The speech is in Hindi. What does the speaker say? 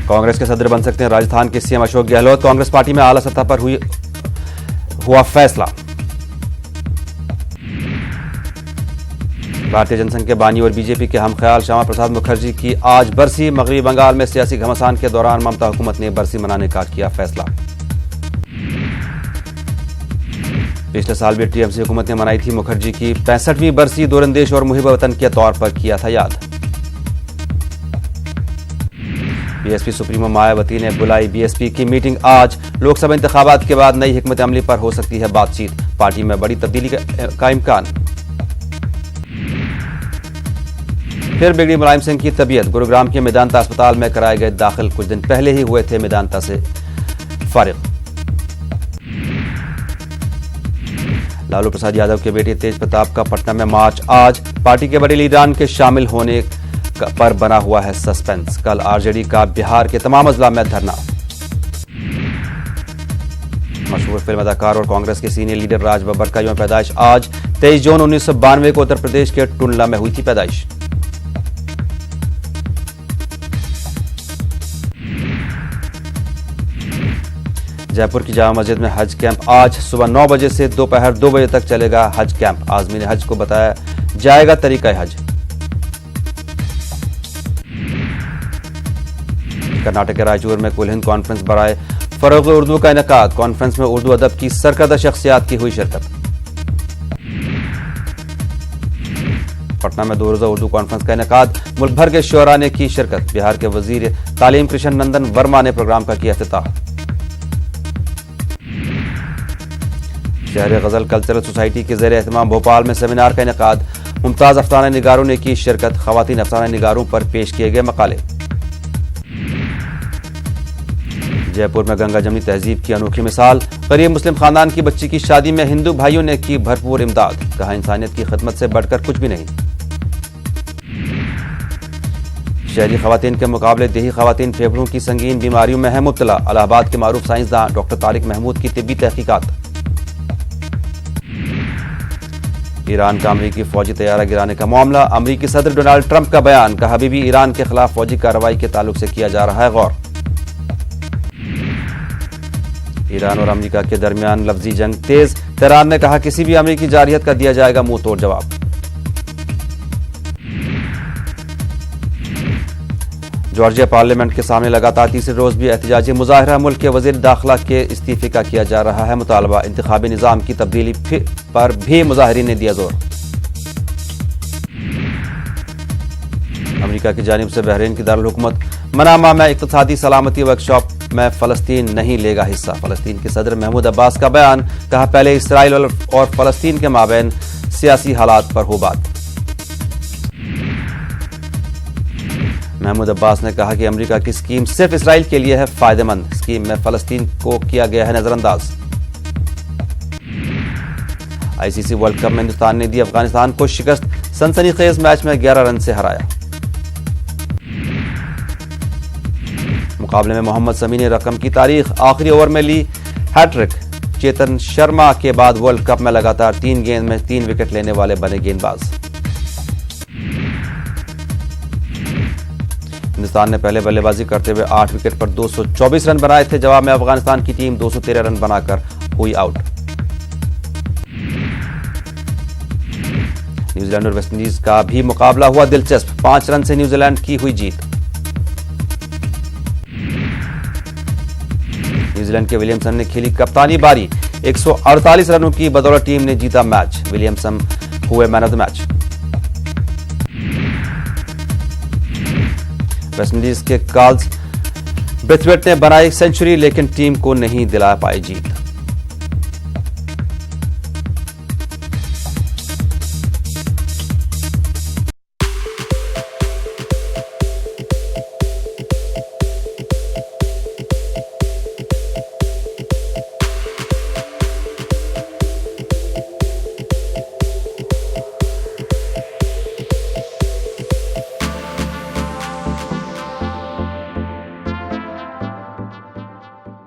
कांग्रेस के सदर बन सकते हैं राजस्थान के सीएम अशोक गहलोत। कांग्रेस पार्टी में आला सतह पर हुआ फैसला। भारतीय जनसंघ के बानी और बीजेपी के हमख्याल श्यामा प्रसाद मुखर्जी की आज बरसी। मगरबी बंगाल में सियासी घमासान के दौरान ममता हुकूमत ने बरसी मनाने का किया फैसला। पिछले साल भी टीएमसी हुकूमत ने मनाई थी मुखर्जी की 65वीं बरसी। दूरंदेश और मुहिब वतन के तौर पर किया था याद। बीएसपी सुप्रीमो मायावती ने बुलाई बीएसपी की मीटिंग आज। लोकसभा इंतखाबात के बाद नई हिकमत अमली पर हो सकती है बातचीत। पार्टी में बड़ी तब्दीली का इम्कान। फिर बिगड़ी मुलायम सिंह की तबीयत। गुरुग्राम के मेदांता अस्पताल में कराए गए दाखिल। कुछ दिन पहले ही हुए थे मेदांता से फारिग। लालू प्रसाद यादव के बेटे तेज प्रताप का पटना में मार्च आज। पार्टी के बड़े लीडरान के शामिल होने पर बना हुआ है सस्पेंस। कल आरजेडी का बिहार के तमाम अजला में धरना। मशहूर फिल्म अदाकार और कांग्रेस के सीनियर लीडर राज बब्बर का यौम पैदाइश आज। 23 जून 1992 को उत्तर प्रदेश के टुंडला में हुई थी पैदाइश। जयपुर की जामा मस्जिद में हज कैंप आज। सुबह 9 बजे से दोपहर 2 बजे तक चलेगा हज कैंप। आज़मीन हज को बताया जाएगा तरीका हज। कर्नाटक के रायचूर में कुल हिंद कॉन्फ्रेंस बराए फरोग उर्दू का इनेकाद। कॉन्फ्रेंस में उर्दू अदब की सरकर्दा शख्सियात की हुई शिरकत। पटना में 2 रोजा उर्दू कॉन्फ्रेंस का इनेकाद। मुल्क भर के शोरा ने की शिरकत। बिहार के वजीर तालीम कृष्ण नंदन वर्मा ने प्रोग्राम का किया इफ्तिताह। शहर गजल कल्चरल सोसाइटी के ज़ेरे एहतमाम भोपाल में सेमिनार का इनेकाद। मुमताज अफसाना निगारों ने की शिरकत। खवातीन अफसाना निगारों पर पेश किए गए मकाले। जयपुर में गंगा जमनी तहजीब की अनोखी मिसाल। गरीब मुस्लिम खानदान की बच्ची की शादी में हिंदू भाइयों ने की भरपूर इमदाद। कहा इंसानियत की खिदमत से बढ़कर कुछ भी नहीं। शहरी खवातीन के मुकाबले देही खवातीन फेफड़ों की संगीन बीमारियों में है मुब्तला। इलाहाबाद के मारूफ साइंसदान डॉक्टर तारिक महमूद की तिब्बी तहकीकात। ईरान का अमरीकी फौजी तैयारा गिराने का मामला। अमरीकी सदर डोनाल्ड ट्रंप का बयान। कहा अभी भी ईरान के खिलाफ फौजी कार्रवाई के ताल्लुक से किया जा रहा है गौर। ईरान और अमेरिका के दरमियान लफ्जी जंग तेज। तेहरान ने कहा किसी भी अमेरिकी जारहियत का दिया जाएगा मुंह तोड़ जवाब। जॉर्जिया पार्लियामेंट के सामने लगातार तीसरे रोज भी एहतजाजी मुजाहरा। मुल्क के वजीर दाखिला के इस्तीफे का किया जा रहा है मुतालबा। इंतखाबी निजाम की तब्दीली पर भी मुजाहिरीन ने दिया जोर। अमेरिका की जानिब से बहरीन की दारुल हुकूमत मनामा में इक्तिसादी सलामती वर्कशॉप में फलस्तीन नहीं लेगा हिस्सा। फलस्तीन के सदर महमूद अब्बास का बयान। कहा पहले इसराइल और फलस्तीन के माबैन सियासी हालात पर हो बात। महमूद अब्बास ने कहा कि अमेरिका की स्कीम सिर्फ इसराइल के लिए है फायदेमंद। स्कीम में फलस्तीन को किया गया है नजरअंदाज। आईसीसी वर्ल्ड कप में हिंदुस्तान ने दी अफगानिस्तान को शिकस्त। सनसनीखेज मैच में 11 रन से हराया। मुकाबले में मोहम्मद शमी ने रकम की तारीख। आखिरी ओवर में ली हैट्रिक। चेतन शर्मा के बाद वर्ल्ड कप में लगातार 3 गेंद में 3 विकेट लेने वाले बने गेंदबाज। हिंदुस्तान ने पहले बल्लेबाजी करते हुए 8 विकेट पर 224 रन बनाए थे। जवाब में अफगानिस्तान की टीम 213 रन बनाकर हुई आउट। न्यूजीलैंड और वेस्टइंडीज का भी मुकाबला हुआ दिलचस्प। 5 रन से न्यूजीलैंड की हुई जीत। न्यूजीलैंड के विलियमसन ने खेली कप्तानी बारी। 148 रनों की बदौलत टीम ने जीता मैच। विलियमसन हुए man of the match. West Indies के कार्ल्स ब्रेथवेट ने बनाई सेंचुरी लेकिन टीम को नहीं दिला पाई जीत।